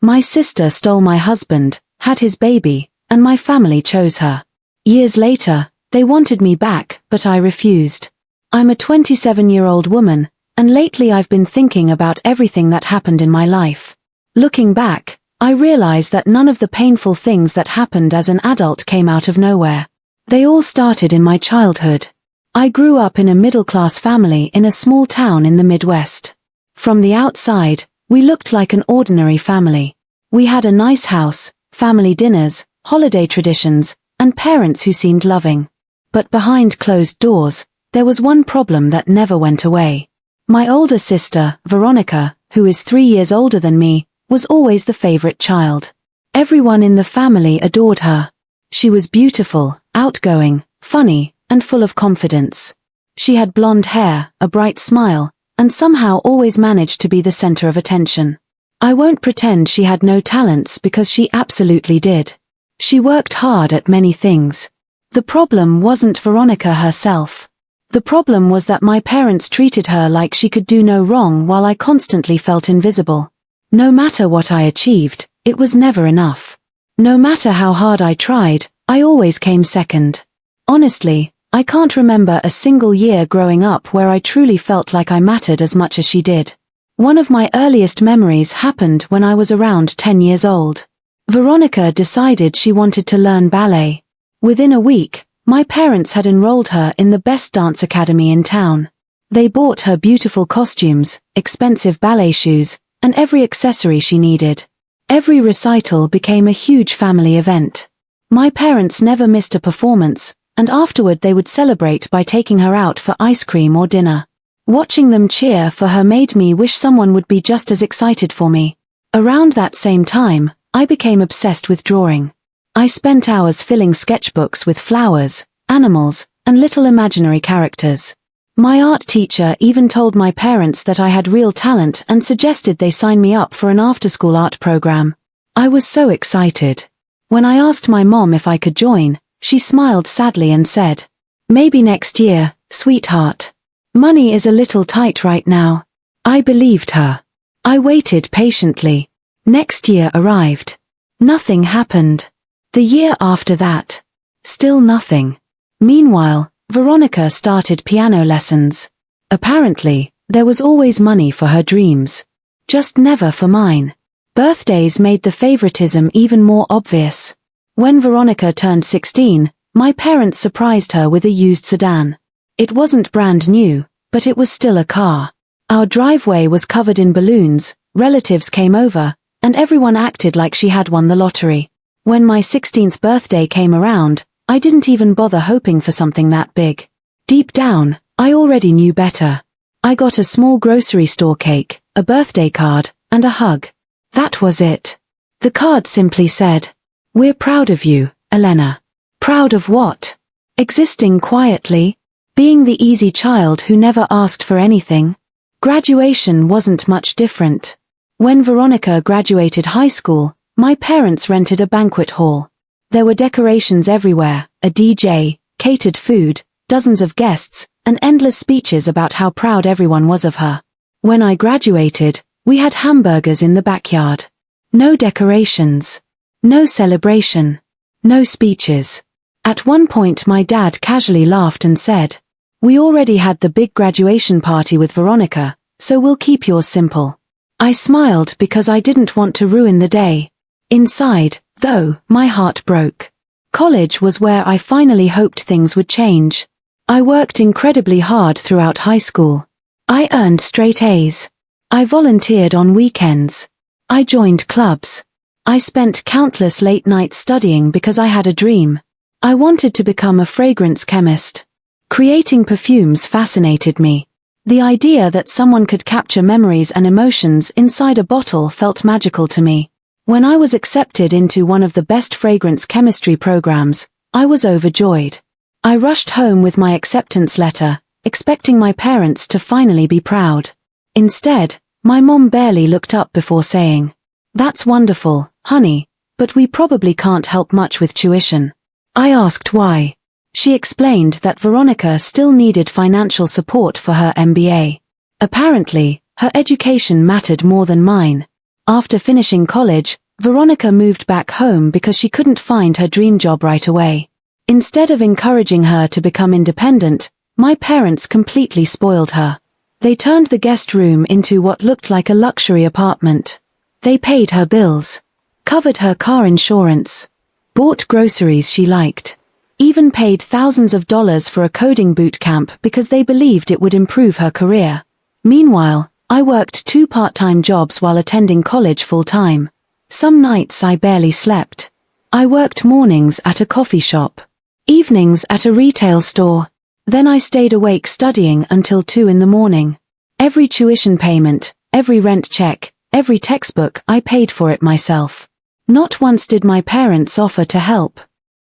My sister stole my husband, had his baby, and my family chose her. Years later, they wanted me back, but I refused. I'm a 27-year-old woman, and lately I've been thinking about everything that happened in my life. Looking back, I realize that none of the painful things that happened as an adult came out of nowhere. They all started in my childhood. I grew up in a middle-class family in a small town in the Midwest. From the outside, we looked like an ordinary family. We had a nice house, family dinners, holiday traditions, and parents who seemed loving. But behind closed doors, there was one problem that never went away. My older sister, Veronica, who is 3 years older than me, was always the favorite child. Everyone in the family adored her. She was beautiful, outgoing, funny, and full of confidence. She had blonde hair, a bright smile, and somehow always managed to be the center of attention. I won't pretend she had no talents because she absolutely did. She worked hard at many things. The problem wasn't Veronica herself. The problem was that my parents treated her like she could do no wrong while I constantly felt invisible. No matter what I achieved, it was never enough. No matter how hard I tried, I always came second. Honestly, I can't remember a single year growing up where I truly felt like I mattered as much as she did. One of my earliest memories happened when I was around 10 years old. Veronica decided she wanted to learn ballet. Within a week, my parents had enrolled her in the best dance academy in town. They bought her beautiful costumes, expensive ballet shoes, and every accessory she needed. Every recital became a huge family event. My parents never missed a performance, and afterward they would celebrate by taking her out for ice cream or dinner. Watching them cheer for her made me wish someone would be just as excited for me. Around that same time, I became obsessed with drawing. I spent hours filling sketchbooks with flowers, animals, and little imaginary characters. My art teacher even told my parents that I had real talent and suggested they sign me up for an after-school art program. I was so excited. When I asked my mom if I could join, she smiled sadly and said, "Maybe next year, sweetheart. Money is a little tight right now." I believed her. I waited patiently. Next year arrived. Nothing happened. The year after that. Still nothing. Meanwhile, Veronica started piano lessons. Apparently, there was always money for her dreams. Just never for mine. Birthdays made the favoritism even more obvious. When Veronica turned 16, my parents surprised her with a used sedan. It wasn't brand new, but it was still a car. Our driveway was covered in balloons, relatives came over, and everyone acted like she had won the lottery. When my 16th birthday came around, I didn't even bother hoping for something that big. Deep down, I already knew better. I got a small grocery store cake, a birthday card, and a hug. That was it. The card simply said, "We're proud of you, Elena." Proud of what? Existing quietly? Being the easy child who never asked for anything? Graduation wasn't much different. When Veronica graduated high school, my parents rented a banquet hall. There were decorations everywhere, a DJ, catered food, dozens of guests, and endless speeches about how proud everyone was of her. When I graduated, we had hamburgers in the backyard. No decorations. No celebration. No speeches. At one point my dad casually laughed and said, "We already had the big graduation party with Veronica, so we'll keep yours simple." I smiled because I didn't want to ruin the day. Inside, though, my heart broke. College was where I finally hoped things would change. I worked incredibly hard throughout high school. I earned straight A's. I volunteered on weekends. I joined clubs. I spent countless late nights studying because I had a dream. I wanted to become a fragrance chemist. Creating perfumes fascinated me. The idea that someone could capture memories and emotions inside a bottle felt magical to me. When I was accepted into one of the best fragrance chemistry programs, I was overjoyed. I rushed home with my acceptance letter, expecting my parents to finally be proud. Instead, my mom barely looked up before saying, "That's wonderful, honey, but we probably can't help much with tuition." I asked why. She explained that Veronica still needed financial support for her MBA. Apparently, her education mattered more than mine. After finishing college, Veronica moved back home because she couldn't find her dream job right away. Instead of encouraging her to become independent, my parents completely spoiled her. They turned the guest room into what looked like a luxury apartment. They paid her bills, covered her car insurance, bought groceries she liked, even paid thousands of dollars for a coding boot camp because they believed it would improve her career. Meanwhile, I worked 2 part-time jobs while attending college full-time. Some nights I barely slept. I worked mornings at a coffee shop, evenings at a retail store. Then I stayed awake studying until 2 in the morning. Every tuition payment, every rent check, every textbook, I paid for it myself. Not once did my parents offer to help.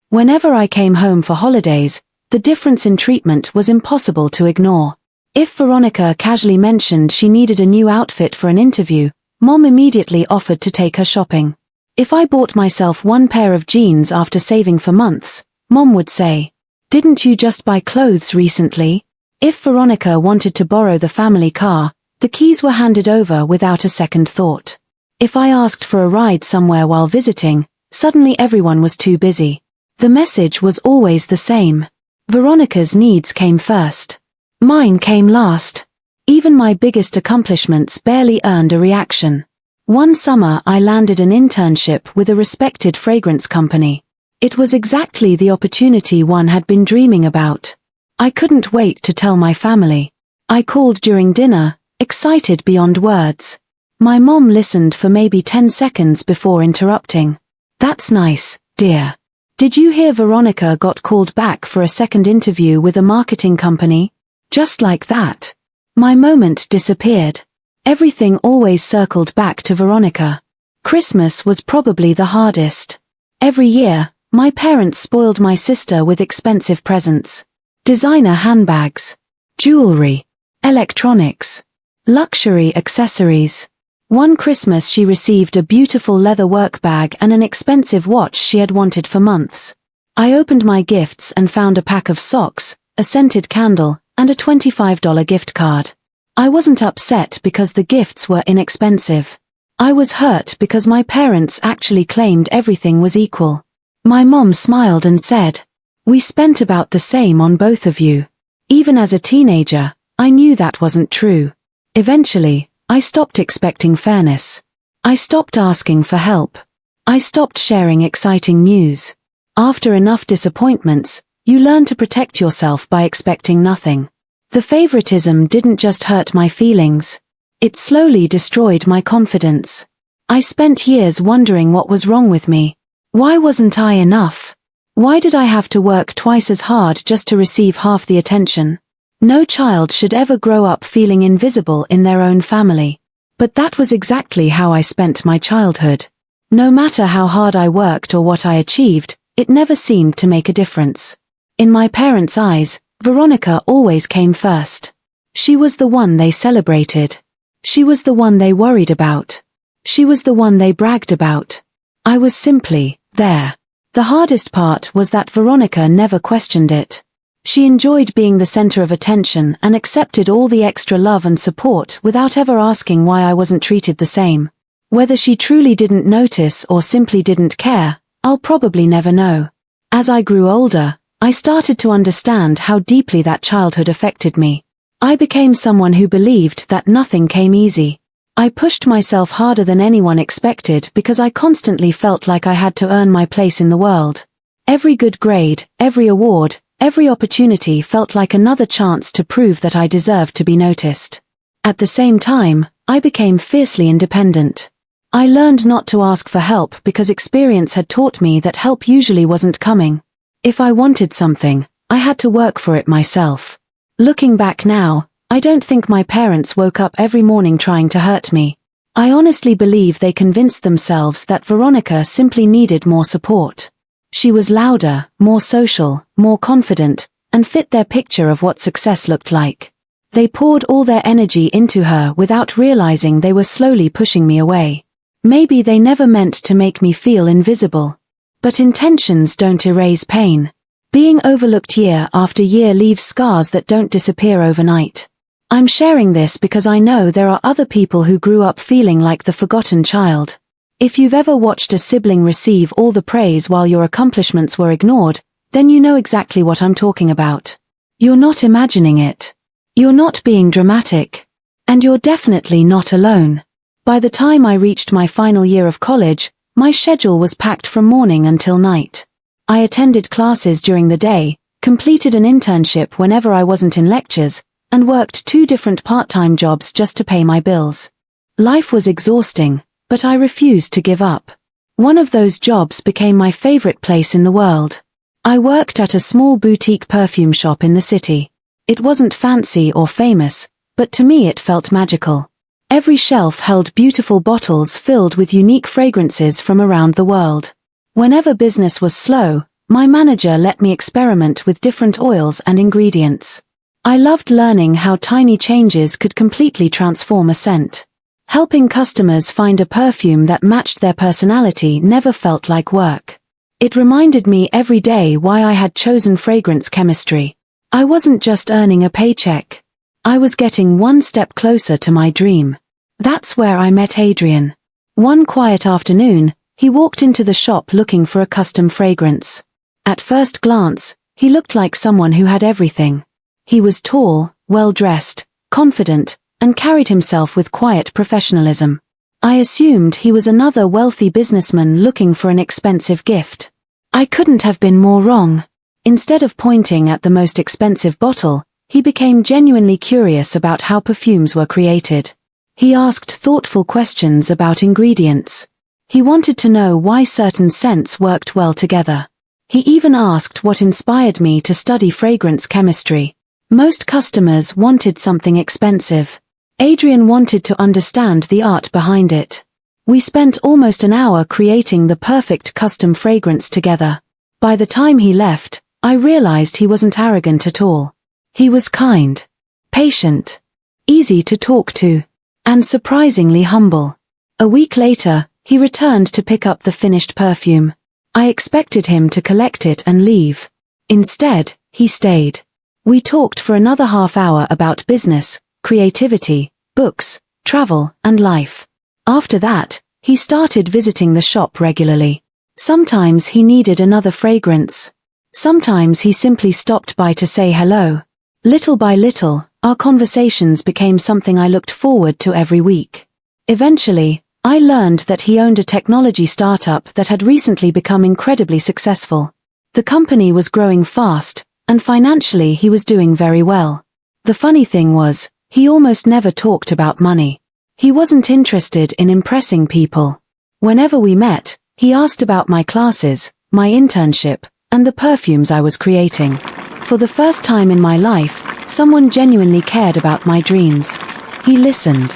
Whenever I came home for holidays, the difference in treatment was impossible to ignore. If Veronica casually mentioned she needed a new outfit for an interview, Mom immediately offered to take her shopping. If I bought myself 1 pair of jeans after saving for months, Mom would say, "Didn't you just buy clothes recently?" If Veronica wanted to borrow the family car, the keys were handed over without a second thought. If I asked for a ride somewhere while visiting, suddenly everyone was too busy. The message was always the same. Veronica's needs came first. Mine came last. Even my biggest accomplishments barely earned a reaction. One summer I landed an internship with a respected fragrance company. It was exactly the opportunity one had been dreaming about. I couldn't wait to tell my family. I called during dinner, excited beyond words. My mom listened for maybe 10 seconds before interrupting. "That's nice, dear. Did you hear Veronica got called back for a second interview with a marketing company?" Just like that. My moment disappeared. Everything always circled back to Veronica. Christmas was probably the hardest. Every year, my parents spoiled my sister with expensive presents. Designer handbags, jewelry, electronics, luxury accessories. One Christmas she received a beautiful leather work bag and an expensive watch she had wanted for months. I opened my gifts and found a pack of socks, a scented candle, and a $25 gift card. I wasn't upset because the gifts were inexpensive. I was hurt because my parents actually claimed everything was equal. My mom smiled and said, "We spent about the same on both of you." Even as a teenager, I knew that wasn't true. Eventually, I stopped expecting fairness. I stopped asking for help. I stopped sharing exciting news. After enough disappointments, you learn to protect yourself by expecting nothing. The favoritism didn't just hurt my feelings. It slowly destroyed my confidence. I spent years wondering what was wrong with me. Why wasn't I enough? Why did I have to work twice as hard just to receive half the attention? No child should ever grow up feeling invisible in their own family. But that was exactly how I spent my childhood. No matter how hard I worked or what I achieved, it never seemed to make a difference. In my parents' eyes, Veronica always came first. She was the one they celebrated. She was the one they worried about. She was the one they bragged about. I was simply there. The hardest part was that Veronica never questioned it. She enjoyed being the center of attention and accepted all the extra love and support without ever asking why I wasn't treated the same. Whether she truly didn't notice or simply didn't care, I'll probably never know. As I grew older, I started to understand how deeply that childhood affected me. I became someone who believed that nothing came easy. I pushed myself harder than anyone expected because I constantly felt like I had to earn my place in the world. Every good grade, every award, every opportunity felt like another chance to prove that I deserved to be noticed. At the same time, I became fiercely independent. I learned not to ask for help because experience had taught me that help usually wasn't coming. If I wanted something, I had to work for it myself. Looking back now, I don't think my parents woke up every morning trying to hurt me. I honestly believe they convinced themselves that Veronica simply needed more support. She was louder, more social, more confident, and fit their picture of what success looked like. They poured all their energy into her without realizing they were slowly pushing me away. Maybe they never meant to make me feel invisible. But intentions don't erase pain. Being overlooked year after year leaves scars that don't disappear overnight. I'm sharing this because I know there are other people who grew up feeling like the forgotten child. If you've ever watched a sibling receive all the praise while your accomplishments were ignored, then you know exactly what I'm talking about. You're not imagining it. You're not being dramatic. And you're definitely not alone. By the time I reached my final year of college, my schedule was packed from morning until night. I attended classes during the day, completed an internship whenever I wasn't in lectures, and worked 2 different part-time jobs just to pay my bills. Life was exhausting, but I refused to give up. One of those jobs became my favorite place in the world. I worked at a small boutique perfume shop in the city. It wasn't fancy or famous, but to me it felt magical. Every shelf held beautiful bottles filled with unique fragrances from around the world. Whenever business was slow, my manager let me experiment with different oils and ingredients. I loved learning how tiny changes could completely transform a scent. Helping customers find a perfume that matched their personality never felt like work. It reminded me every day why I had chosen fragrance chemistry. I wasn't just earning a paycheck. I was getting one step closer to my dream. That's where I met Adrian. One quiet afternoon, he walked into the shop looking for a custom fragrance. At first glance, he looked like someone who had everything. He was tall, well-dressed, confident, and carried himself with quiet professionalism. I assumed he was another wealthy businessman looking for an expensive gift. I couldn't have been more wrong. Instead of pointing at the most expensive bottle, he became genuinely curious about how perfumes were created. He asked thoughtful questions about ingredients. He wanted to know why certain scents worked well together. He even asked what inspired me to study fragrance chemistry. Most customers wanted something expensive. Adrian wanted to understand the art behind it. We spent almost an hour creating the perfect custom fragrance together. By the time he left, I realized he wasn't arrogant at all. He was kind, patient, easy to talk to, and surprisingly humble. A week later, he returned to pick up the finished perfume. I expected him to collect it and leave. Instead, he stayed. We talked for another half hour about business, creativity, books, travel, and life. After that, he started visiting the shop regularly. Sometimes he needed another fragrance. Sometimes he simply stopped by to say hello. Little by little, our conversations became something I looked forward to every week. Eventually, I learned that he owned a technology startup that had recently become incredibly successful. The company was growing fast, and financially he was doing very well. The funny thing was, he almost never talked about money. He wasn't interested in impressing people. Whenever we met, he asked about my classes, my internship, and the perfumes I was creating. For the first time in my life, someone genuinely cared about my dreams. He listened.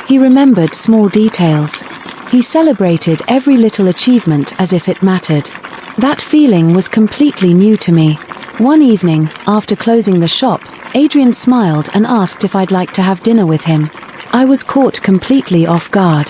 He remembered small details. He celebrated every little achievement as if it mattered. That feeling was completely new to me. One evening, after closing the shop, Adrian smiled and asked if I'd like to have dinner with him. I was caught completely off guard.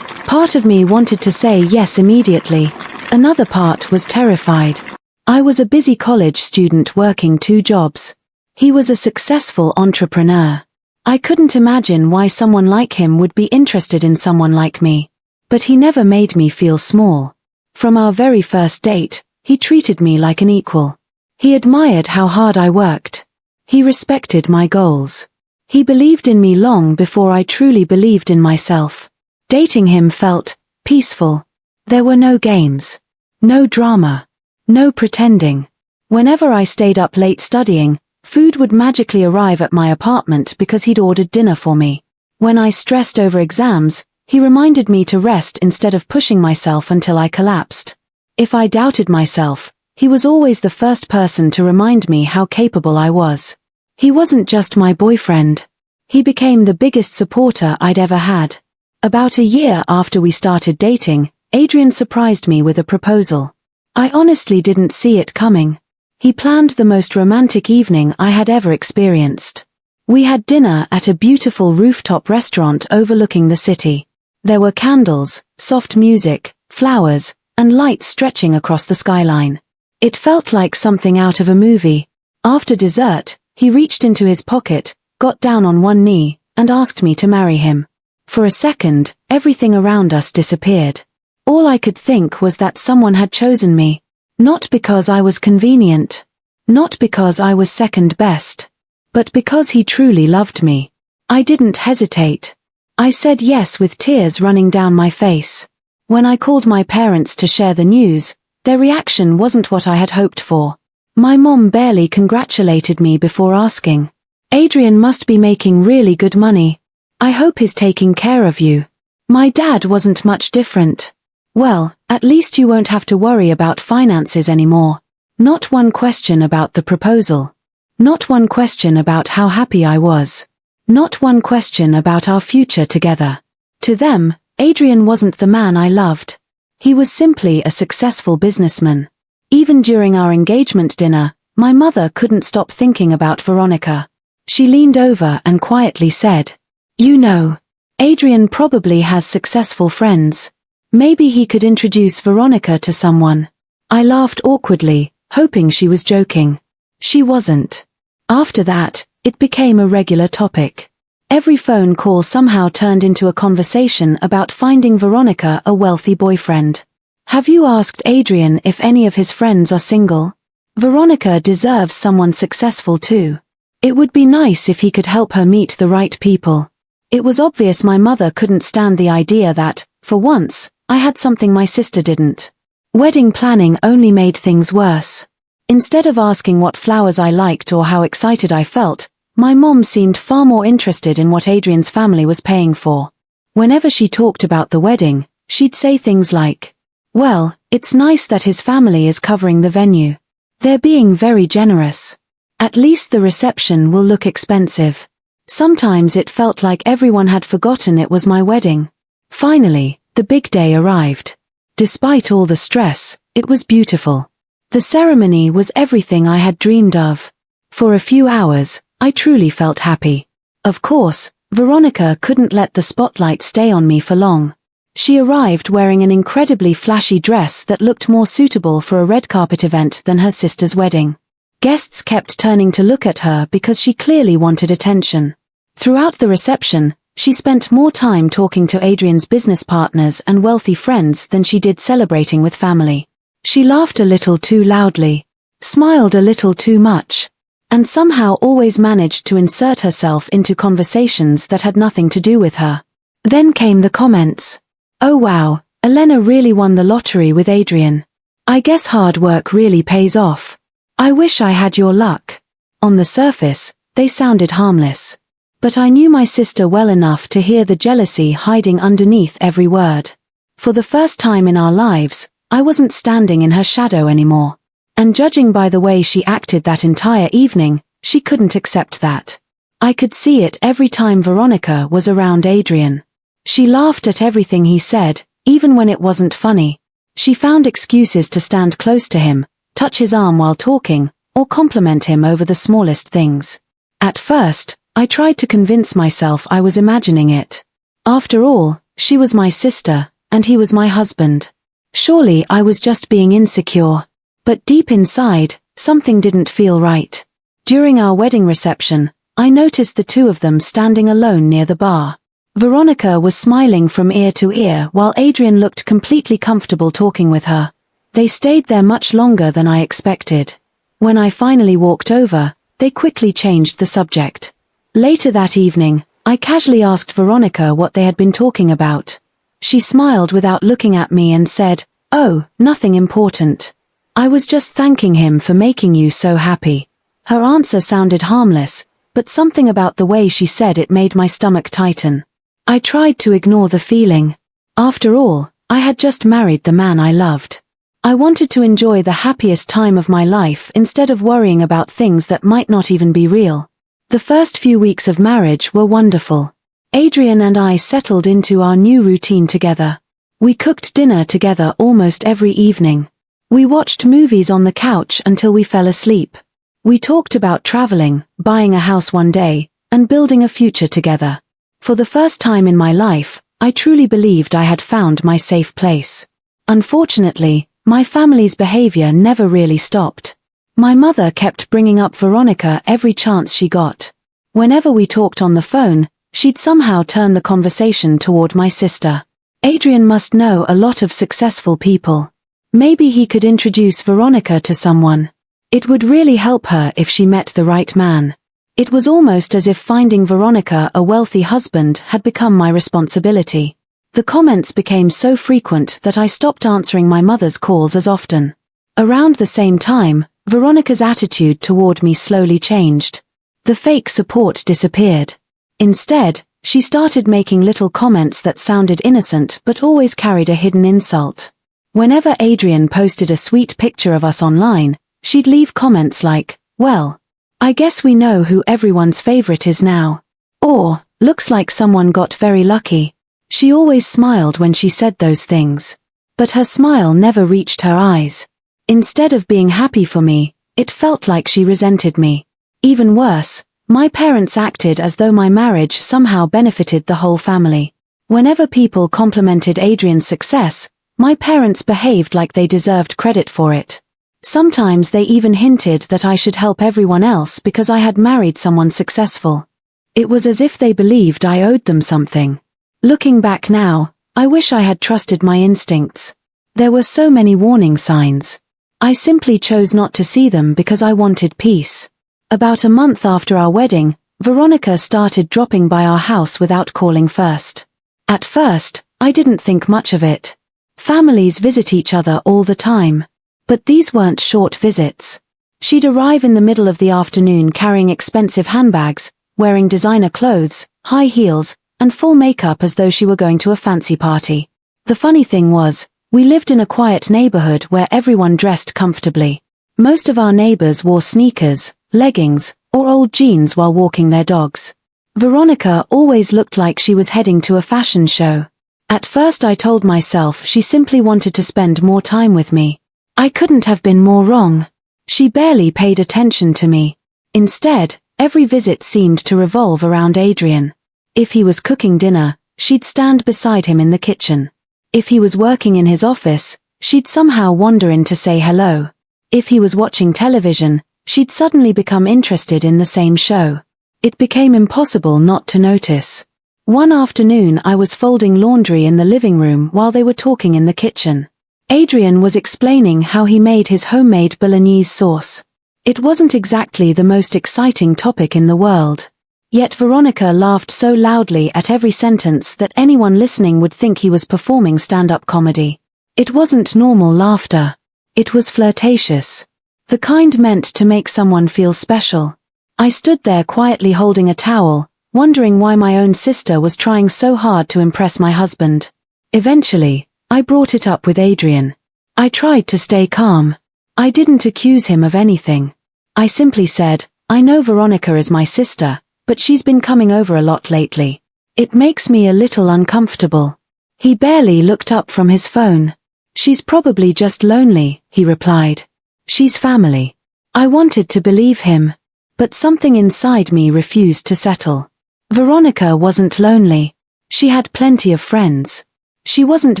Part of me wanted to say yes immediately. Another part was terrified. I was a busy college student working 2 jobs. He was a successful entrepreneur. I couldn't imagine why someone like him would be interested in someone like me. But he never made me feel small. From our very first date, he treated me like an equal. He admired how hard I worked. He respected my goals. He believed in me long before I truly believed in myself. Dating him felt peaceful. There were no games. No drama. No pretending. Whenever I stayed up late studying, food would magically arrive at my apartment because he'd ordered dinner for me. When I stressed over exams, he reminded me to rest instead of pushing myself until I collapsed. If I doubted myself, he was always the first person to remind me how capable I was. He wasn't just my boyfriend. He became the biggest supporter I'd ever had. About a year after we started dating, Adrian surprised me with a proposal. I honestly didn't see it coming. He planned the most romantic evening I had ever experienced. We had dinner at a beautiful rooftop restaurant overlooking the city. There were candles, soft music, flowers, and lights stretching across the skyline. It felt like something out of a movie. After dessert, he reached into his pocket, got down on one knee, and asked me to marry him. For a second, everything around us disappeared. All I could think was that someone had chosen me. Not because I was convenient. Not because I was second best. But because he truly loved me. I didn't hesitate. I said yes with tears running down my face. When I called my parents to share the news, their reaction wasn't what I had hoped for. My mom barely congratulated me before asking, "Adrian must be making really good money. I hope he's taking care of you." My dad wasn't much different. "Well, at least you won't have to worry about finances anymore." Not one question about the proposal. Not one question about how happy I was. Not one question about our future together. To them, Adrian wasn't the man I loved. He was simply a successful businessman. Even during our engagement dinner, my mother couldn't stop thinking about Veronica. She leaned over and quietly said, "You know, Adrian probably has successful friends. Maybe he could introduce Veronica to someone." I laughed awkwardly, hoping she was joking. She wasn't. After that, it became a regular topic. Every phone call somehow turned into a conversation about finding Veronica a wealthy boyfriend. "Have you asked Adrian if any of his friends are single? Veronica deserves someone successful too. It would be nice if he could help her meet the right people." It was obvious my mother couldn't stand the idea that, for once, I had something my sister didn't. Wedding planning only made things worse. Instead of asking what flowers I liked or how excited I felt, my mom seemed far more interested in what Adrian's family was paying for. Whenever she talked about the wedding, she'd say things like, "Well, it's nice that his family is covering the venue. They're being very generous. At least the reception will look expensive." Sometimes it felt like everyone had forgotten it was my wedding. Finally, the big day arrived. Despite all the stress, it was beautiful. The ceremony was everything I had dreamed of. For a few hours, I truly felt happy. Of course, Veronica couldn't let the spotlight stay on me for long. She arrived wearing an incredibly flashy dress that looked more suitable for a red carpet event than her sister's wedding. Guests kept turning to look at her because she clearly wanted attention. Throughout the reception, she spent more time talking to Adrian's business partners and wealthy friends than she did celebrating with family. She laughed a little too loudly, smiled a little too much, and somehow always managed to insert herself into conversations that had nothing to do with her. Then came the comments. "Oh wow, Elena really won the lottery with Adrian. I guess hard work really pays off. I wish I had your luck." On the surface, they sounded harmless. But I knew my sister well enough to hear the jealousy hiding underneath every word. For the first time in our lives, I wasn't standing in her shadow anymore. And judging by the way she acted that entire evening, she couldn't accept that. I could see it every time Veronica was around Adrian. She laughed at everything he said, even when it wasn't funny. She found excuses to stand close to him, touch his arm while talking, or compliment him over the smallest things. At first, I tried to convince myself I was imagining it. After all, she was my sister, and he was my husband. Surely I was just being insecure. But deep inside, something didn't feel right. During our wedding reception, I noticed the two of them standing alone near the bar. Veronica was smiling from ear to ear while Adrian looked completely comfortable talking with her. They stayed there much longer than I expected. When I finally walked over, they quickly changed the subject. Later that evening, I casually asked Veronica what they had been talking about. She smiled without looking at me and said, "Oh, nothing important. I was just thanking him for making you so happy." Her answer sounded harmless, but something about the way she said it made my stomach tighten. I tried to ignore the feeling. After all, I had just married the man I loved. I wanted to enjoy the happiest time of my life instead of worrying about things that might not even be real. The first few weeks of marriage were wonderful. Adrian and I settled into our new routine together. We cooked dinner together almost every evening. We watched movies on the couch until we fell asleep. We talked about traveling, buying a house one day, and building a future together. For the first time in my life, I truly believed I had found my safe place. Unfortunately, my family's behavior never really stopped. My mother kept bringing up Veronica every chance she got. Whenever we talked on the phone, she'd somehow turn the conversation toward my sister. Adrian must know a lot of successful people. Maybe he could introduce Veronica to someone. It would really help her if she met the right man. It was almost as if finding Veronica a wealthy husband had become my responsibility. The comments became so frequent that I stopped answering my mother's calls as often. Around the same time, Veronica's attitude toward me slowly changed. The fake support disappeared. Instead, she started making little comments that sounded innocent but always carried a hidden insult. Whenever Adrian posted a sweet picture of us online, she'd leave comments like, "Well, I guess we know who everyone's favorite is now." Or, "Looks like someone got very lucky." She always smiled when she said those things. But her smile never reached her eyes. Instead of being happy for me, it felt like she resented me. Even worse, my parents acted as though my marriage somehow benefited the whole family. Whenever people complimented Adrian's success, my parents behaved like they deserved credit for it. Sometimes they even hinted that I should help everyone else because I had married someone successful. It was as if they believed I owed them something. Looking back now, I wish I had trusted my instincts. There were so many warning signs. I simply chose not to see them because I wanted peace. About a month after our wedding, Veronica started dropping by our house without calling first. At first, I didn't think much of it. Families visit each other all the time. But these weren't short visits. She'd arrive in the middle of the afternoon carrying expensive handbags, wearing designer clothes, high heels, and full makeup as though she were going to a fancy party. The funny thing was, we lived in a quiet neighborhood where everyone dressed comfortably. Most of our neighbors wore sneakers, leggings, or old jeans while walking their dogs. Veronica always looked like she was heading to a fashion show. At first I told myself she simply wanted to spend more time with me. I couldn't have been more wrong. She barely paid attention to me. Instead, every visit seemed to revolve around Adrian. If he was cooking dinner, she'd stand beside him in the kitchen. If he was working in his office, she'd somehow wander in to say hello. If he was watching television, she'd suddenly become interested in the same show. It became impossible not to notice. One afternoon I was folding laundry in the living room while they were talking in the kitchen. Adrian was explaining how he made his homemade bolognese sauce. It wasn't exactly the most exciting topic in the world. Yet Veronica laughed so loudly at every sentence that anyone listening would think he was performing stand-up comedy. It wasn't normal laughter. It was flirtatious. The kind meant to make someone feel special. I stood there quietly holding a towel, wondering why my own sister was trying so hard to impress my husband. Eventually, I brought it up with Adrian. I tried to stay calm. I didn't accuse him of anything. I simply said, "I know Veronica is my sister, but she's been coming over a lot lately. It makes me a little uncomfortable." He barely looked up from his phone. "She's probably just lonely," he replied. "She's family." I wanted to believe him. But something inside me refused to settle. Veronica wasn't lonely. She had plenty of friends. She wasn't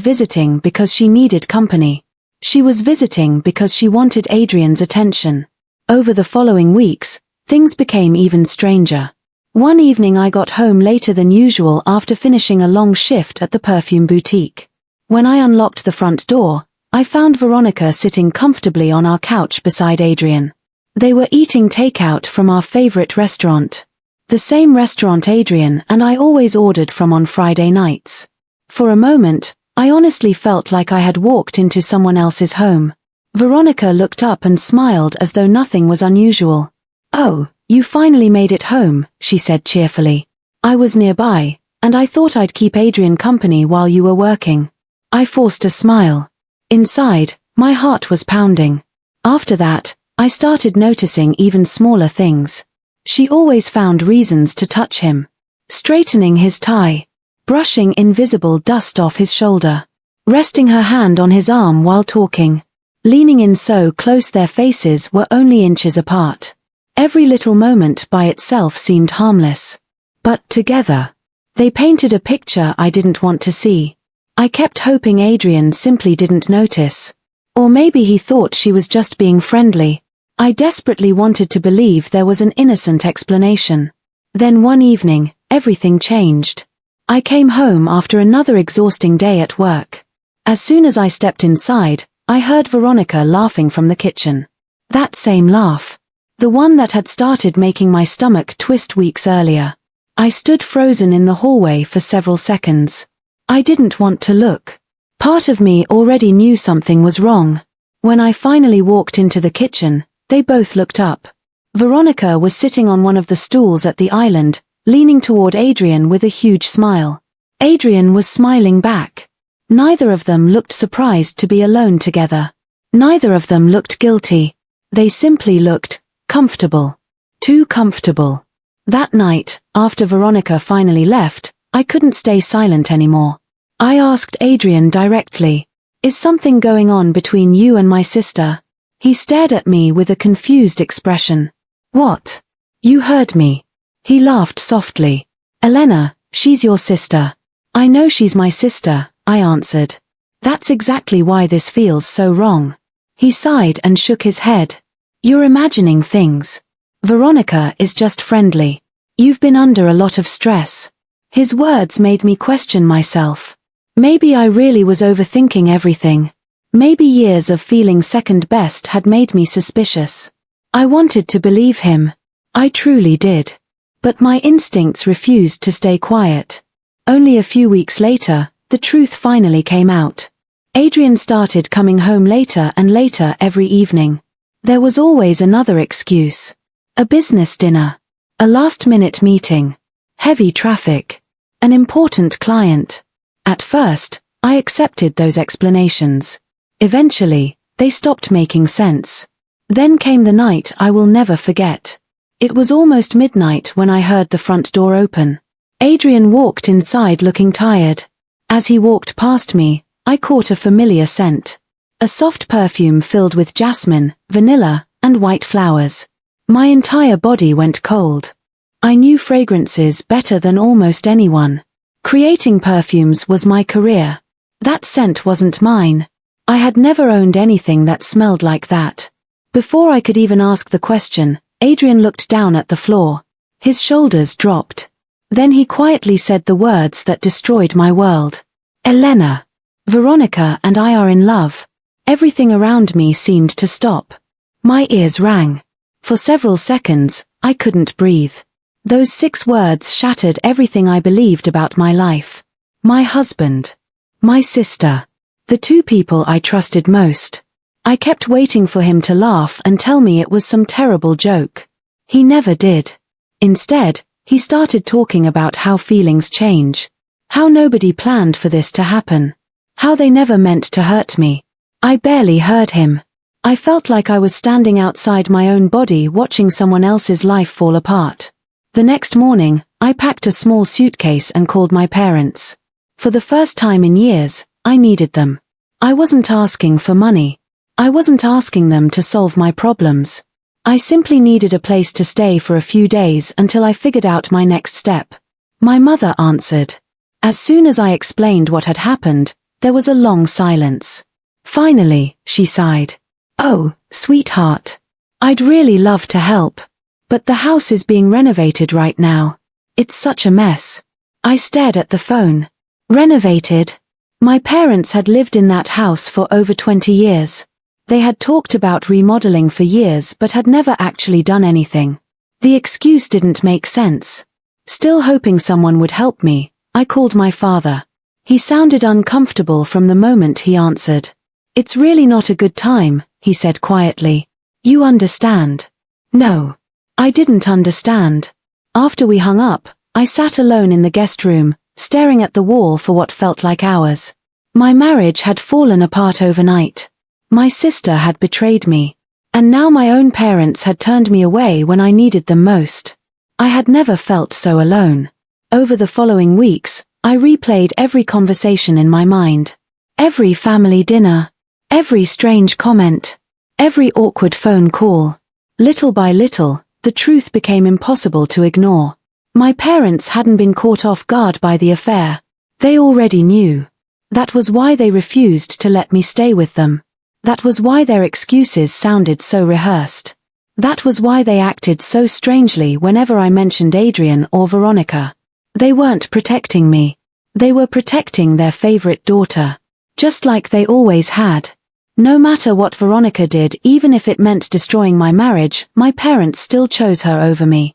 visiting because she needed company. She was visiting because she wanted Adrian's attention. Over the following weeks, things became even stranger. One evening I got home later than usual after finishing a long shift at the perfume boutique. When I unlocked the front door, I found Veronica sitting comfortably on our couch beside Adrian. They were eating takeout from our favorite restaurant. The same restaurant Adrian and I always ordered from on Friday nights. For a moment, I honestly felt like I had walked into someone else's home. Veronica looked up and smiled as though nothing was unusual. "Oh, you finally made it home," she said cheerfully. "I was nearby, and I thought I'd keep Adrian company while you were working." I forced a smile. Inside, my heart was pounding. After that, I started noticing even smaller things. She always found reasons to touch him. Straightening his tie. Brushing invisible dust off his shoulder. Resting her hand on his arm while talking. Leaning in so close their faces were only inches apart. Every little moment by itself seemed harmless. But together, they painted a picture I didn't want to see. I kept hoping Adrian simply didn't notice. Or maybe he thought she was just being friendly. I desperately wanted to believe there was an innocent explanation. Then one evening, everything changed. I came home after another exhausting day at work. As soon as I stepped inside, I heard Veronica laughing from the kitchen. That same laugh. The one that had started making my stomach twist weeks earlier. I stood frozen in the hallway for several seconds. I didn't want to look. Part of me already knew something was wrong. When I finally walked into the kitchen, they both looked up. Veronica was sitting on one of the stools at the island, leaning toward Adrian with a huge smile. Adrian was smiling back. Neither of them looked surprised to be alone together. Neither of them looked guilty. They simply looked comfortable. Too comfortable. That night, after Veronica finally left, I couldn't stay silent anymore. I asked Adrian directly, "Is something going on between you and my sister?" He stared at me with a confused expression. "What? You heard me." He laughed softly. "Elena, she's your sister." "I know she's my sister," I answered. "That's exactly why this feels so wrong." He sighed and shook his head. "You're imagining things. Veronica is just friendly. You've been under a lot of stress." His words made me question myself. Maybe I really was overthinking everything. Maybe years of feeling second best had made me suspicious. I wanted to believe him. I truly did. But my instincts refused to stay quiet. Only a few weeks later, the truth finally came out. Adrian started coming home later and later every evening. There was always another excuse. A business dinner. A last-minute meeting. Heavy traffic. An important client. At first, I accepted those explanations. Eventually, they stopped making sense. Then came the night I will never forget. It was almost midnight when I heard the front door open. Adrian walked inside looking tired. As he walked past me, I caught a familiar scent. A soft perfume filled with jasmine, vanilla, and white flowers. My entire body went cold. I knew fragrances better than almost anyone. Creating perfumes was my career. That scent wasn't mine. I had never owned anything that smelled like that. Before I could even ask the question, Adrian looked down at the floor. His shoulders dropped. Then he quietly said the words that destroyed my world. "Elena, Veronica and I are in love." Everything around me seemed to stop. My ears rang. For several seconds, I couldn't breathe. Those 6 words shattered everything I believed about my life. My husband. My sister. The 2 people I trusted most. I kept waiting for him to laugh and tell me it was some terrible joke. He never did. Instead, he started talking about how feelings change. How nobody planned for this to happen. How they never meant to hurt me. I barely heard him. I felt like I was standing outside my own body watching someone else's life fall apart. The next morning, I packed a small suitcase and called my parents. For the first time in years, I needed them. I wasn't asking for money. I wasn't asking them to solve my problems. I simply needed a place to stay for a few days until I figured out my next step. My mother answered. As soon as I explained what had happened, there was a long silence. Finally, she sighed. "Oh, sweetheart. I'd really love to help. But the house is being renovated right now. It's such a mess." I stared at the phone. Renovated? My parents had lived in that house for over 20 years. They had talked about remodeling for years but had never actually done anything. The excuse didn't make sense. Still hoping someone would help me, I called my father. He sounded uncomfortable from the moment he answered. "It's really not a good time," he said quietly. "You understand." No. I didn't understand. After we hung up, I sat alone in the guest room, staring at the wall for what felt like hours. My marriage had fallen apart overnight. My sister had betrayed me. And now my own parents had turned me away when I needed them most. I had never felt so alone. Over the following weeks, I replayed every conversation in my mind. Every family dinner. Every strange comment. Every awkward phone call. Little by little, the truth became impossible to ignore. My parents hadn't been caught off guard by the affair. They already knew. That was why they refused to let me stay with them. That was why their excuses sounded so rehearsed. That was why they acted so strangely whenever I mentioned Adrian or Veronica. They weren't protecting me. They were protecting their favorite daughter. Just like they always had. No matter what Veronica did, even if it meant destroying my marriage, my parents still chose her over me.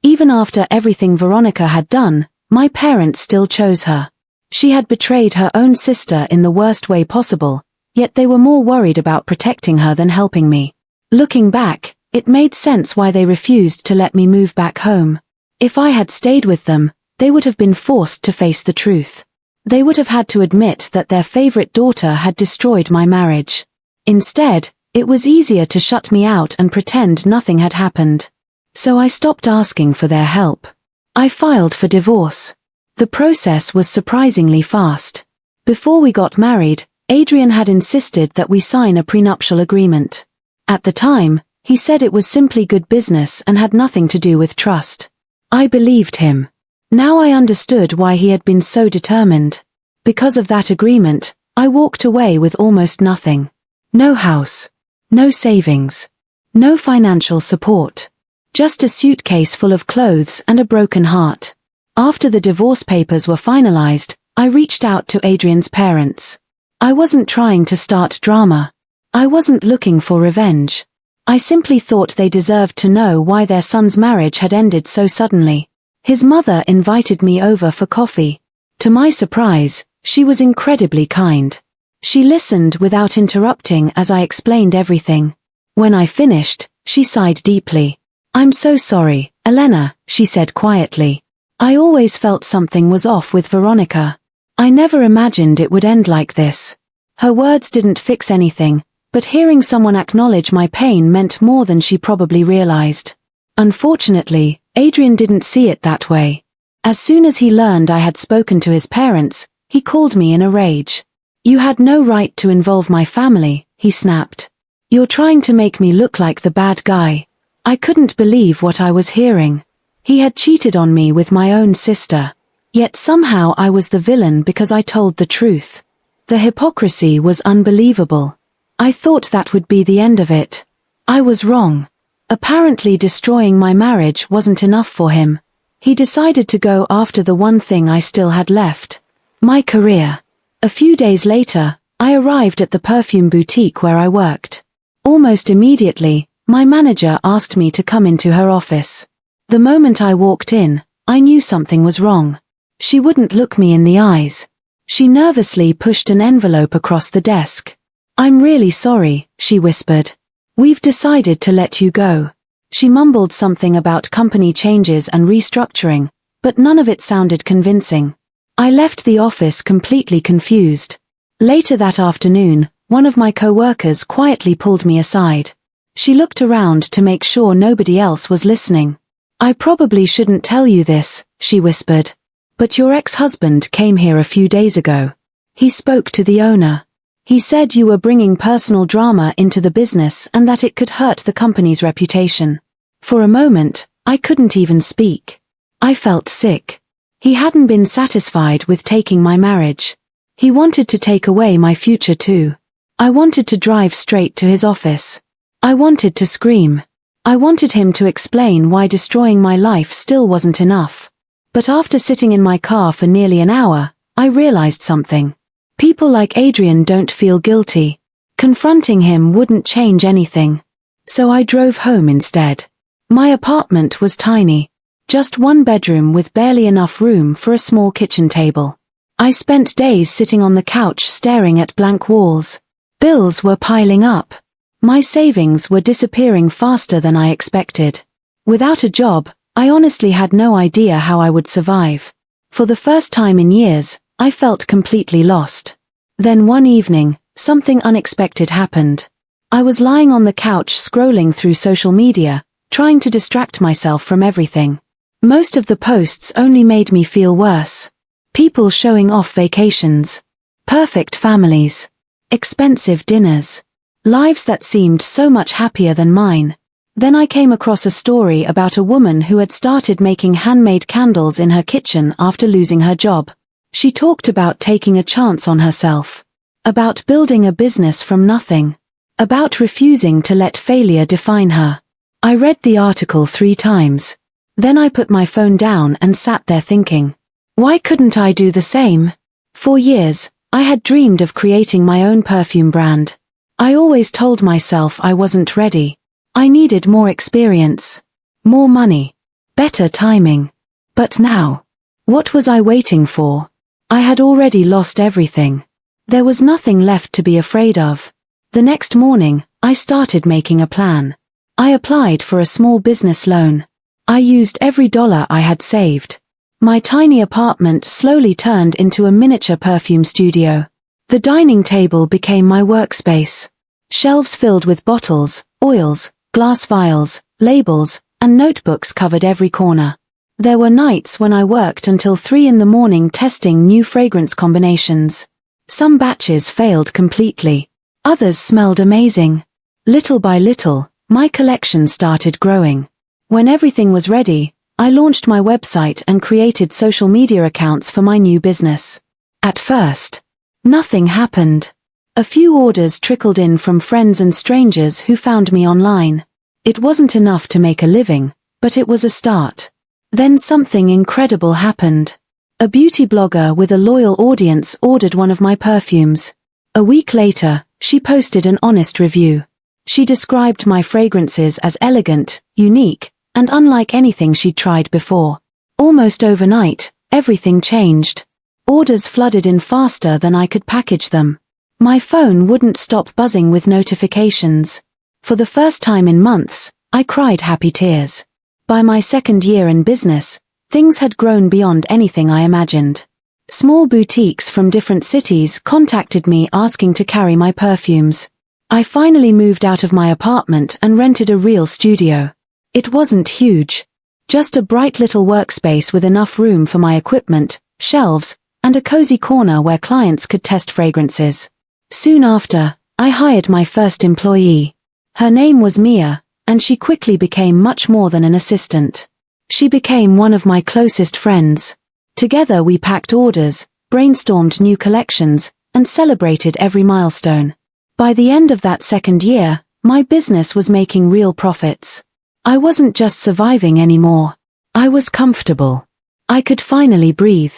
Even after everything Veronica had done, my parents still chose her. She had betrayed her own sister in the worst way possible, yet they were more worried about protecting her than helping me. Looking back, it made sense why they refused to let me move back home. If I had stayed with them, they would have been forced to face the truth. They would have had to admit that their favorite daughter had destroyed my marriage. Instead, it was easier to shut me out and pretend nothing had happened. So I stopped asking for their help. I filed for divorce. The process was surprisingly fast. Before we got married, Adrian had insisted that we sign a prenuptial agreement. At the time, he said it was simply good business and had nothing to do with trust. I believed him. Now I understood why he had been so determined. Because of that agreement, I walked away with almost nothing. No house. No savings. No financial support. Just a suitcase full of clothes and a broken heart. After the divorce papers were finalized, I reached out to Adrian's parents. I wasn't trying to start drama. I wasn't looking for revenge. I simply thought they deserved to know why their son's marriage had ended so suddenly. His mother invited me over for coffee. To my surprise, she was incredibly kind. She listened without interrupting as I explained everything. When I finished, she sighed deeply. "I'm so sorry, Elena," she said quietly. "I always felt something was off with Veronica. I never imagined it would end like this." Her words didn't fix anything, but hearing someone acknowledge my pain meant more than she probably realized. Unfortunately, Adrian didn't see it that way. As soon as he learned I had spoken to his parents, he called me in a rage. "You had no right to involve my family," he snapped. "You're trying to make me look like the bad guy." I couldn't believe what I was hearing. He had cheated on me with my own sister. Yet somehow I was the villain because I told the truth. The hypocrisy was unbelievable. I thought that would be the end of it. I was wrong. Apparently destroying my marriage wasn't enough for him. He decided to go after the one thing I still had left. My career. A few days later, I arrived at the perfume boutique where I worked. Almost immediately, my manager asked me to come into her office. The moment I walked in, I knew something was wrong. She wouldn't look me in the eyes. She nervously pushed an envelope across the desk. "I'm really sorry," she whispered. "We've decided to let you go." She mumbled something about company changes and restructuring, but none of it sounded convincing. I left the office completely confused. Later that afternoon, one of my co-workers quietly pulled me aside. She looked around to make sure nobody else was listening. "I probably shouldn't tell you this," she whispered. "But your ex-husband came here a few days ago. He spoke to the owner. He said you were bringing personal drama into the business and that it could hurt the company's reputation." For a moment, I couldn't even speak. I felt sick. He hadn't been satisfied with taking my marriage. He wanted to take away my future too. I wanted to drive straight to his office. I wanted to scream. I wanted him to explain why destroying my life still wasn't enough. But after sitting in my car for nearly an hour, I realized something. People like Adrian don't feel guilty. Confronting him wouldn't change anything. So I drove home instead. My apartment was tiny. Just one bedroom with barely enough room for a small kitchen table. I spent days sitting on the couch staring at blank walls. Bills were piling up. My savings were disappearing faster than I expected. Without a job, I honestly had no idea how I would survive. For the first time in years, I felt completely lost. Then one evening, something unexpected happened. I was lying on the couch scrolling through social media, trying to distract myself from everything. Most of the posts only made me feel worse. People showing off vacations. Perfect families. Expensive dinners. Lives that seemed so much happier than mine. Then I came across a story about a woman who had started making handmade candles in her kitchen after losing her job. She talked about taking a chance on herself. About building a business from nothing. about refusing to let failure define her. I read the article 3 times. Then I put my phone down and sat there thinking, why couldn't I do the same? For years, I had dreamed of creating my own perfume brand. I always told myself I wasn't ready. I needed more experience, more money, better timing. But now, what was I waiting for? I had already lost everything. There was nothing left to be afraid of. The next morning, I started making a plan. I applied for a small business loan. I used every dollar I had saved. My tiny apartment slowly turned into a miniature perfume studio. The dining table became my workspace. Shelves filled with bottles, oils, glass vials, labels, and notebooks covered every corner. There were nights when I worked until 3 in the morning testing new fragrance combinations. Some batches failed completely. Others smelled amazing. Little by little, my collection started growing. When everything was ready, I launched my website and created social media accounts for my new business. At first, nothing happened. A few orders trickled in from friends and strangers who found me online. It wasn't enough to make a living, but it was a start. Then something incredible happened. A beauty blogger with a loyal audience ordered one of my perfumes. A week later, she posted an honest review. She described my fragrances as elegant, unique, and unlike anything she'd tried before. Almost overnight, everything changed. Orders flooded in faster than I could package them. My phone wouldn't stop buzzing with notifications. For the first time in months, I cried happy tears. By my second year in business, things had grown beyond anything I imagined. Small boutiques from different cities contacted me asking to carry my perfumes. I finally moved out of my apartment and rented a real studio. It wasn't huge. Just a bright little workspace with enough room for my equipment, shelves, and a cozy corner where clients could test fragrances. Soon after, I hired my first employee. Her name was Mia, and she quickly became much more than an assistant. She became one of my closest friends. Together we packed orders, brainstormed new collections, and celebrated every milestone. By the end of that second year, my business was making real profits. I wasn't just surviving anymore. I was comfortable. I could finally breathe.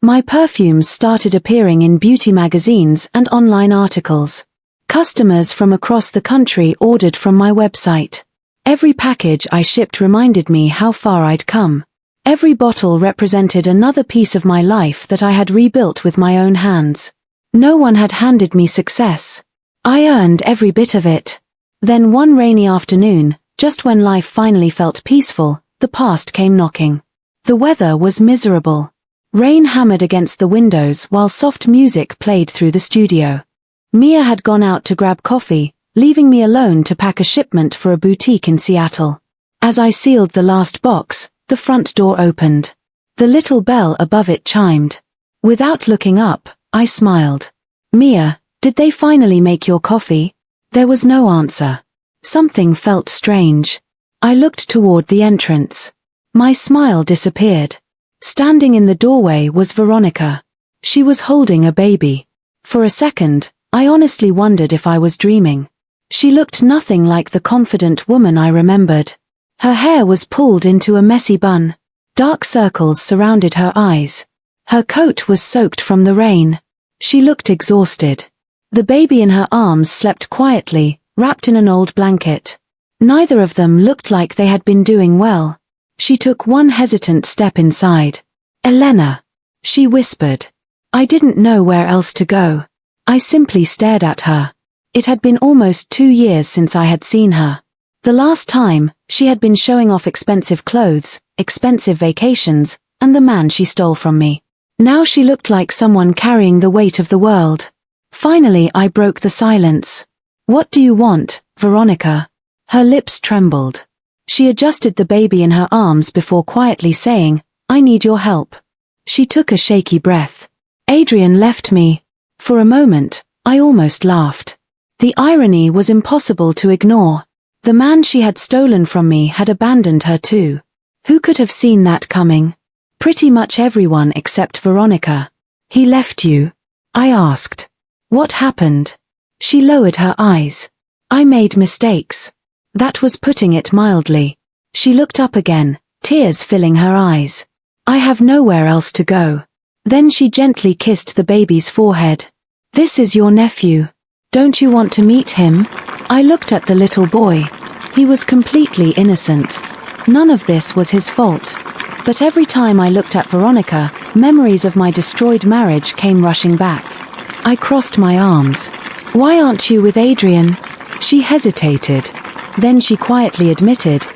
My perfumes started appearing in beauty magazines and online articles. Customers from across the country ordered from my website. Every package I shipped reminded me how far I'd come. Every bottle represented another piece of my life that I had rebuilt with my own hands. No one had handed me success. I earned every bit of it. Then one rainy afternoon, just when life finally felt peaceful, the past came knocking. The weather was miserable. Rain hammered against the windows while soft music played through the studio. Mia had gone out to grab coffee, leaving me alone to pack a shipment for a boutique in Seattle. As I sealed the last box, the front door opened. The little bell above it chimed. Without looking up, I smiled. Mia, did they finally make your coffee? There was no answer. Something felt strange. I looked toward the entrance. My smile disappeared. Standing in the doorway was Veronica. She was holding a baby. For a second, I honestly wondered if I was dreaming. She looked nothing like the confident woman I remembered. Her hair was pulled into a messy bun. Dark circles surrounded her eyes. Her coat was soaked from the rain. She looked exhausted. The baby in her arms slept quietly, wrapped in an old blanket. Neither of them looked like they had been doing well. She took one hesitant step inside. "Elena," she whispered. I didn't know where else to go. I simply stared at her. It had been almost 2 years since I had seen her. The last time, she had been showing off expensive clothes, expensive vacations, and the man she stole from me. Now she looked like someone carrying the weight of the world. Finally I broke the silence. "What do you want, Veronica?" Her lips trembled. She adjusted the baby in her arms before quietly saying, "I need your help." She took a shaky breath. "Adrian left me." For a moment, I almost laughed. The irony was impossible to ignore. The man she had stolen from me had abandoned her too. Who could have seen that coming? Pretty much everyone except Veronica. "He left you?" I asked. "What happened?" She lowered her eyes. I made mistakes. That was putting it mildly. She looked up again, tears filling her eyes. I have nowhere else to go. Then she gently kissed the baby's forehead. This is your nephew. Don't you want to meet him? I looked at the little boy. He was completely innocent. None of this was his fault. But every time I looked at Veronica, memories of my destroyed marriage came rushing back. I crossed my arms. Why aren't you with Adrian? She hesitated. Then she quietly admitted,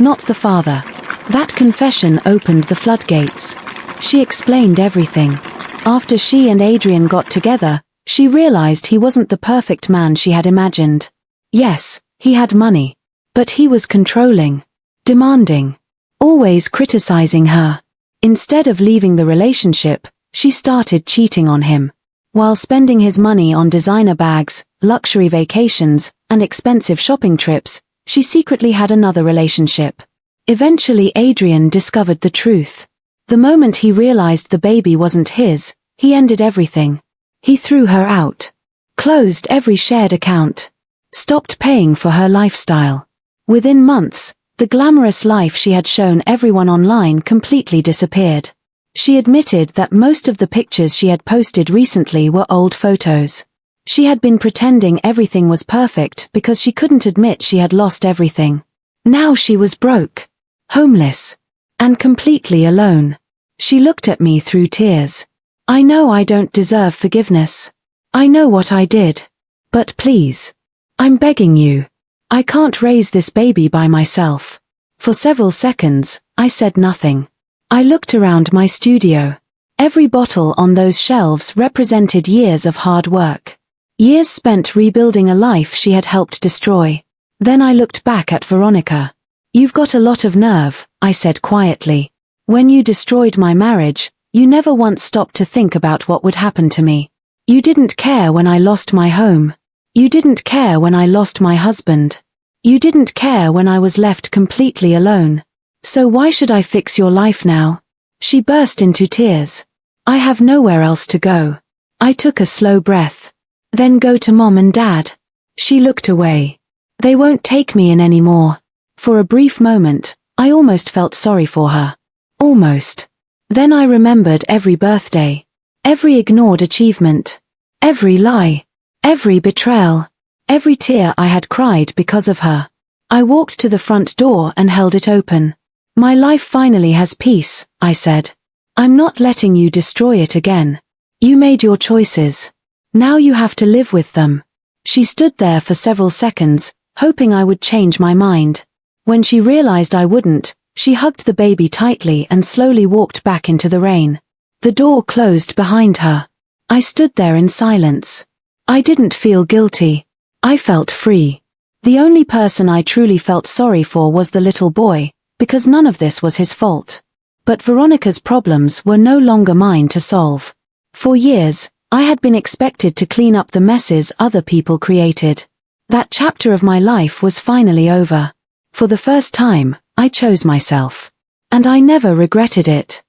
not the father. That confession opened the floodgates. She explained everything. After she and Adrian got together, she realized he wasn't the perfect man she had imagined. Yes, he had money. But he was controlling, demanding, always criticizing her. Instead of leaving the relationship, she started cheating on him. While spending his money on designer bags, luxury vacations, and expensive shopping trips, she secretly had another relationship. Eventually Adrian discovered the truth. The moment he realized the baby wasn't his, he ended everything. He threw her out. Closed every shared account. Stopped paying for her lifestyle. Within months, the glamorous life she had shown everyone online completely disappeared. She admitted that most of the pictures she had posted recently were old photos. She had been pretending everything was perfect because she couldn't admit she had lost everything. Now she was broke, homeless, and completely alone. She looked at me through tears. I know I don't deserve forgiveness. I know what I did. But please. I'm begging you. I can't raise this baby by myself. For several seconds, I said nothing. I looked around my studio. Every bottle on those shelves represented years of hard work. Years spent rebuilding a life she had helped destroy. Then I looked back at Veronica. You've got a lot of nerve, I said quietly. When you destroyed my marriage, you never once stopped to think about what would happen to me. You didn't care when I lost my home. You didn't care when I lost my husband. You didn't care when I was left completely alone. So why should I fix your life now? She burst into tears. I have nowhere else to go. I took a slow breath. Then go to Mom and Dad. She looked away. They won't take me in anymore. For a brief moment, I almost felt sorry for her. Almost. Then I remembered every birthday. Every ignored achievement. Every lie. Every betrayal. Every tear I had cried because of her. I walked to the front door and held it open. My life finally has peace, I said. I'm not letting you destroy it again. You made your choices. Now you have to live with them. She stood there for several seconds, hoping I would change my mind. When she realized I wouldn't, she hugged the baby tightly and slowly walked back into the rain. The door closed behind her. I stood there in silence. I didn't feel guilty. I felt free. The only person I truly felt sorry for was the little boy, because none of this was his fault. But Veronica's problems were no longer mine to solve. For years, I had been expected to clean up the messes other people created. That chapter of my life was finally over. For the first time, I chose myself. And I never regretted it.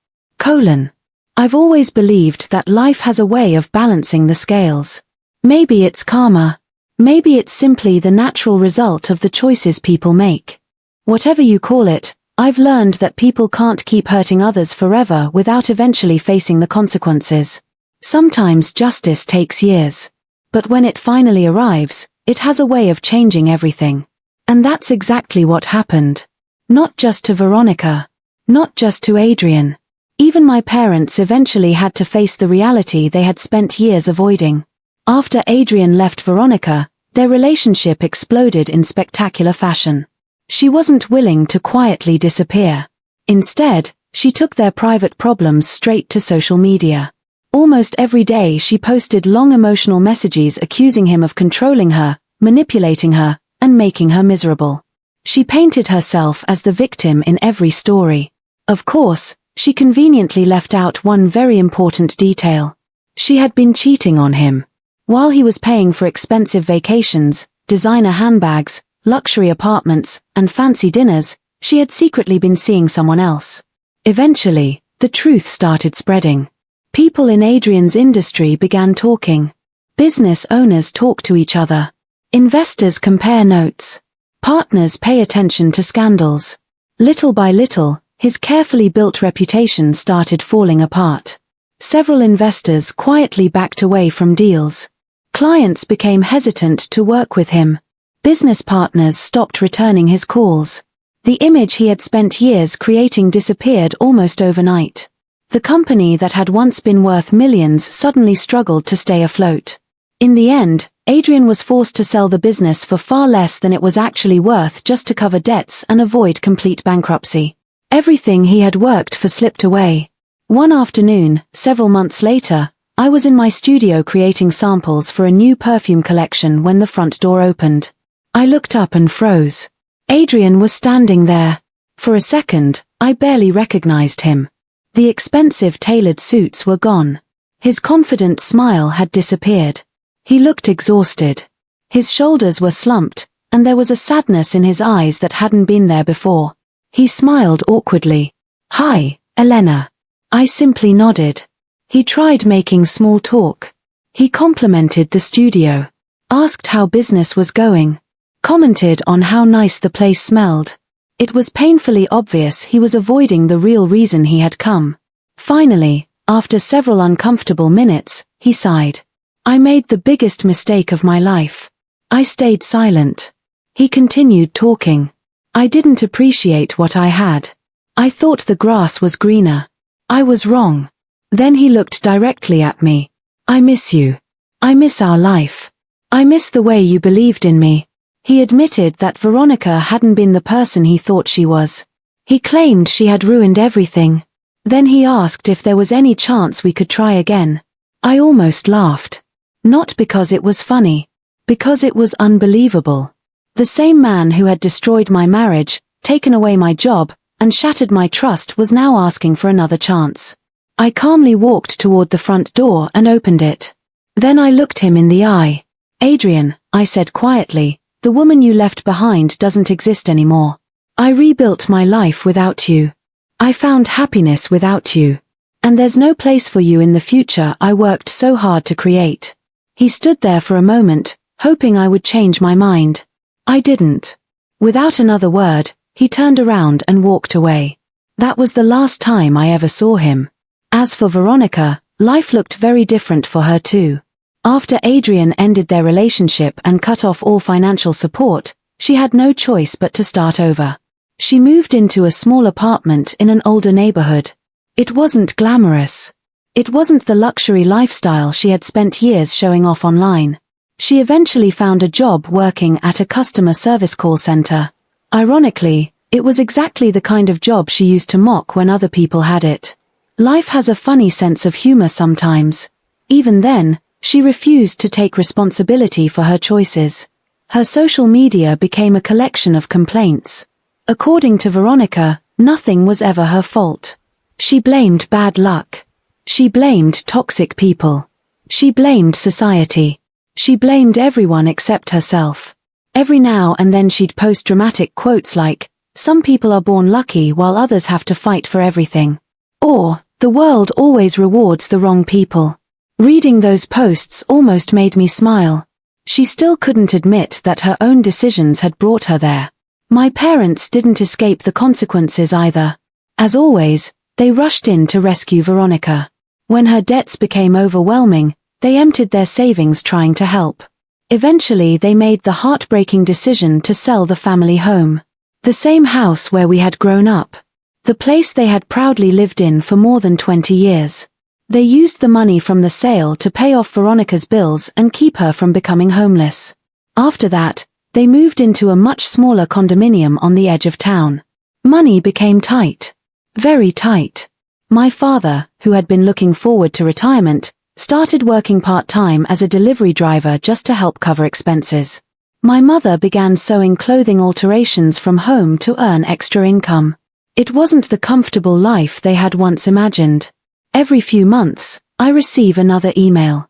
I've always believed that life has a way of balancing the scales. Maybe it's karma. Maybe it's simply the natural result of the choices people make. Whatever you call it, I've learned that people can't keep hurting others forever without eventually facing the consequences. Sometimes justice takes years. But when it finally arrives, it has a way of changing everything. And that's exactly what happened. Not just to Veronica. Not just to Adrian. Even my parents eventually had to face the reality they had spent years avoiding. After Adrian left Veronica, their relationship exploded in spectacular fashion. She wasn't willing to quietly disappear. Instead, she took their private problems straight to social media. Almost every day she posted long emotional messages accusing him of controlling her, manipulating her, and making her miserable. She painted herself as the victim in every story. Of course, she conveniently left out one very important detail. She had been cheating on him. While he was paying for expensive vacations, designer handbags, luxury apartments, and fancy dinners, she had secretly been seeing someone else. Eventually, the truth started spreading. People in Adrian's industry began talking. Business owners talked to each other. Investors compare notes. Partners pay attention to scandals. Little by little, his carefully built reputation started falling apart. Several investors quietly backed away from deals. Clients became hesitant to work with him. Business partners stopped returning his calls. The image he had spent years creating disappeared almost overnight. The company that had once been worth millions suddenly struggled to stay afloat. In the end, Adrian was forced to sell the business for far less than it was actually worth just to cover debts and avoid complete bankruptcy. Everything he had worked for slipped away. One afternoon, several months later, I was in my studio creating samples for a new perfume collection when the front door opened. I looked up and froze. Adrian was standing there. For a second, I barely recognized him. The expensive tailored suits were gone. His confident smile had disappeared. He looked exhausted. His shoulders were slumped, and there was a sadness in his eyes that hadn't been there before. He smiled awkwardly. "Hi, Elena." I simply nodded. He tried making small talk. He complimented the studio. Asked how business was going. Commented on how nice the place smelled. It was painfully obvious he was avoiding the real reason he had come. Finally, after several uncomfortable minutes, he sighed. "I made the biggest mistake of my life." I stayed silent. He continued talking. "I didn't appreciate what I had. I thought the grass was greener. I was wrong." Then he looked directly at me. "I miss you. I miss our life. I miss the way you believed in me." He admitted that Veronica hadn't been the person he thought she was. He claimed she had ruined everything. Then he asked if there was any chance we could try again. I almost laughed. Not because it was funny. Because it was unbelievable. The same man who had destroyed my marriage, taken away my job, and shattered my trust was now asking for another chance. I calmly walked toward the front door and opened it. Then I looked him in the eye. "Adrian," I said quietly, "the woman you left behind doesn't exist anymore. I rebuilt my life without you. I found happiness without you. And there's no place for you in the future I worked so hard to create." He stood there for a moment, hoping I would change my mind. I didn't. Without another word, he turned around and walked away. That was the last time I ever saw him. As for Veronica, life looked very different for her too. After Adrian ended their relationship and cut off all financial support, she had no choice but to start over. She moved into a small apartment in an older neighborhood. It wasn't glamorous. It wasn't the luxury lifestyle she had spent years showing off online. She eventually found a job working at a customer service call center. Ironically, it was exactly the kind of job she used to mock when other people had it. Life has a funny sense of humor sometimes. Even then, she refused to take responsibility for her choices. Her social media became a collection of complaints. According to Veronica, nothing was ever her fault. She blamed bad luck. She blamed toxic people. She blamed society. She blamed everyone except herself. Every now and then she'd post dramatic quotes like, "Some people are born lucky while others have to fight for everything." Or, "The world always rewards the wrong people." Reading those posts almost made me smile. She still couldn't admit that her own decisions had brought her there. My parents didn't escape the consequences either. As always, they rushed in to rescue Veronica. When her debts became overwhelming, they emptied their savings trying to help. Eventually they made the heartbreaking decision to sell the family home. The same house where we had grown up. The place they had proudly lived in for more than 20 years. They used the money from the sale to pay off Veronica's bills and keep her from becoming homeless. After that, they moved into a much smaller condominium on the edge of town. Money became tight. Very tight. My father, who had been looking forward to retirement, started working part-time as a delivery driver just to help cover expenses. My mother began sewing clothing alterations from home to earn extra income. It wasn't the comfortable life they had once imagined. Every few months, I receive another email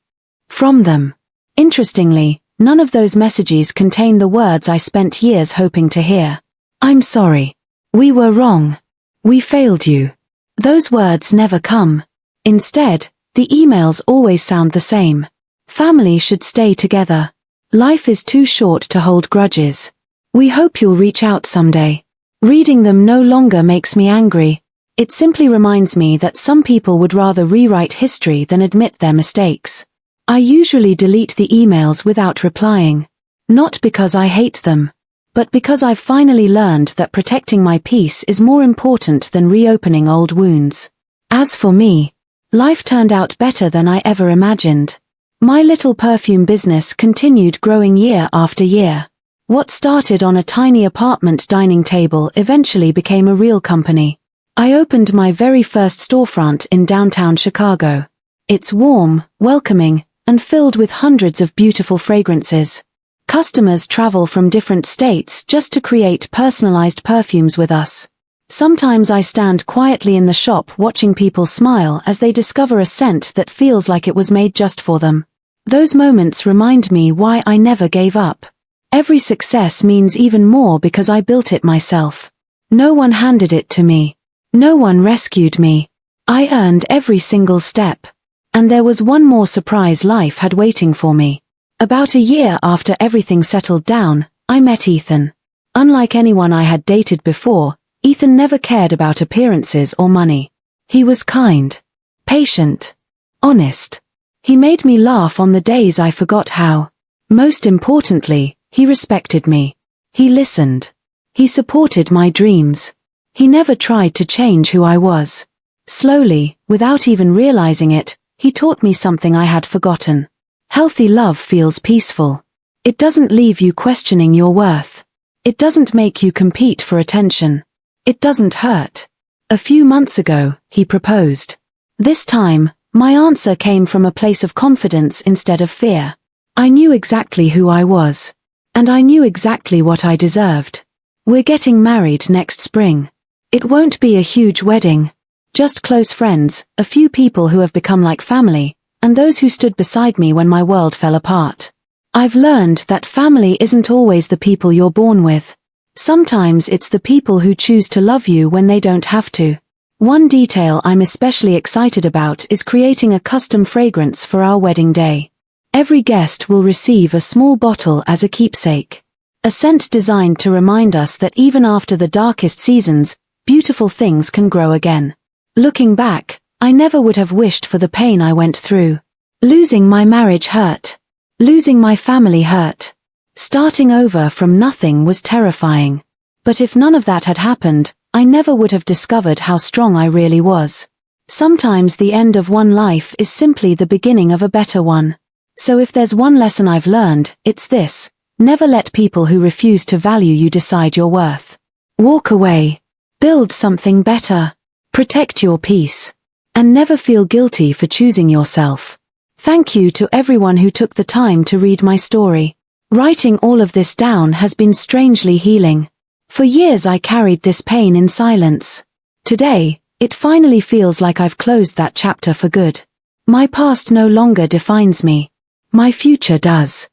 from them. Interestingly, none of those messages contain the words I spent years hoping to hear. "I'm sorry. We were wrong. We failed you." Those words never come. Instead, the emails always sound the same. Family should stay together. Life is too short to hold grudges. We hope you'll reach out someday. Reading them no longer makes me angry. It simply reminds me that some people would rather rewrite history than admit their mistakes. I usually delete the emails without replying. Not because I hate them, but because I've finally learned that protecting my peace is more important than reopening old wounds. As for me, life turned out better than I ever imagined. My little perfume business continued growing year after year. What started on a tiny apartment dining table eventually became a real company. I opened my very first storefront in downtown Chicago. It's warm, welcoming, and filled with hundreds of beautiful fragrances. Customers travel from different states just to create personalized perfumes with us. Sometimes I stand quietly in the shop watching people smile as they discover a scent that feels like it was made just for them. Those moments remind me why I never gave up. Every success means even more because I built it myself. No one handed it to me. No one rescued me. I earned every single step. And there was one more surprise life had waiting for me. About a year after everything settled down, I met Ethan. Unlike anyone I had dated before, Ethan never cared about appearances or money. He was kind, patient, honest. He made me laugh on the days I forgot how. Most importantly, he respected me. He listened. He supported my dreams. He never tried to change who I was. Slowly, without even realizing it, he taught me something I had forgotten. Healthy love feels peaceful. It doesn't leave you questioning your worth. It doesn't make you compete for attention. It doesn't hurt. A few months ago, he proposed. This time, my answer came from a place of confidence instead of fear. I knew exactly who I was. And I knew exactly what I deserved. We're getting married next spring. It won't be a huge wedding. Just close friends, a few people who have become like family, and those who stood beside me when my world fell apart. I've learned that family isn't always the people you're born with. Sometimes it's the people who choose to love you when they don't have to. One detail I'm especially excited about is creating a custom fragrance for our wedding day. Every guest will receive a small bottle as a keepsake. A scent designed to remind us that even after the darkest seasons, beautiful things can grow again. Looking back, I never would have wished for the pain I went through. Losing my marriage hurt. Losing my family hurt. Starting over from nothing was terrifying. But if none of that had happened, I never would have discovered how strong I really was. Sometimes the end of one life is simply the beginning of a better one. So if there's one lesson I've learned, it's this: never let people who refuse to value you decide your worth. Walk away. Build something better. Protect your peace. And never feel guilty for choosing yourself. Thank you to everyone who took the time to read my story. Writing all of this down has been strangely healing. For years I carried this pain in silence. Today, it finally feels like I've closed that chapter for good. My past no longer defines me. My future does.